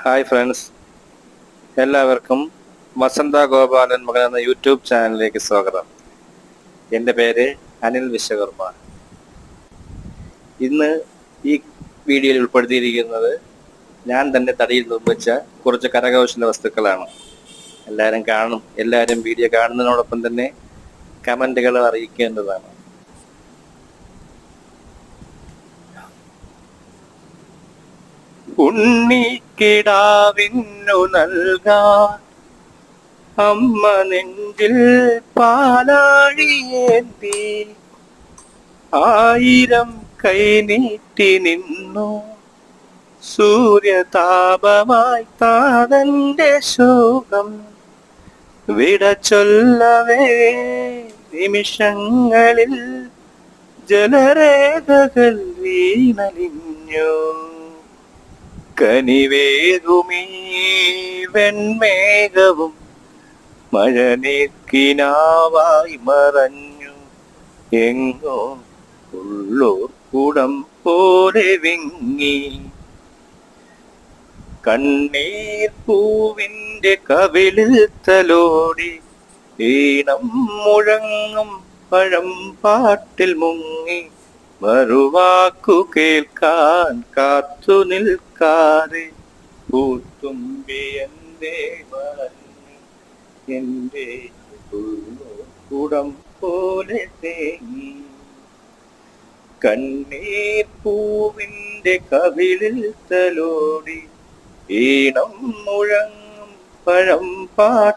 Hi friends, എല്ലാവർക്കും വസന്ത ഗോപാലൻ മകൻ എന്ന യൂട്യൂബ് ചാനലിലേക്ക് സ്വാഗതം. എൻ്റെ പേര് അനിൽ വിശ്വകർമ്മ. ഇന്ന് ഈ വീഡിയോയിൽ ഉൾപ്പെടുത്തിയിരിക്കുന്നത് ഞാൻ തന്നെ തടിയിൽ നിർമ്മിച്ച കുറച്ച് കരകൗശല വസ്തുക്കളാണ്. എല്ലാവരും വീഡിയോ കാണുന്നതിനോടൊപ്പം തന്നെ കമൻറ്റുകൾ അറിയിക്കേണ്ടതാണ്. ഉണ്ണിക്കിടാവിന്നു നൽകാൻ അമ്മ നെഞ്ചിൽ പാലാഴിയേന്തി 1000 കൈനീട്ടി നിന്നു. സൂര്യതാപമായി താതന്റെ ശോകം വിട ചൊല്ലവേ നിമിഷങ്ങളിൽ ജലരേഖകൾ വീണലിഞ്ഞു. കനിവേകുമീ വെൺമേഘവും മഴനീർക്കിനാവായി മറഞ്ഞു. എങ്ങോ ഉള്ളൂർ കുടം പോലെ വിങ്ങി. കണ്ണീർ പൂവിന്റെ കവിളിൽ തലോടി ഈണം മുഴങ്ങും പഴം പാട്ടിൽ മുങ്ങി. മറുവാക്കു കേൾക്കാൻ കാത്തു നിൽക്കാതെ പൂത്തുമ്പി എന്തേ മറഞ്ഞു. എന്റെ കുടം പോലെ തേങ്ങി. കണ്ണീർ പൂവിന്റെ കവിളിൽ തലോടി ഈണം മുഴങ്ങും പഴം പാട്ടിൽ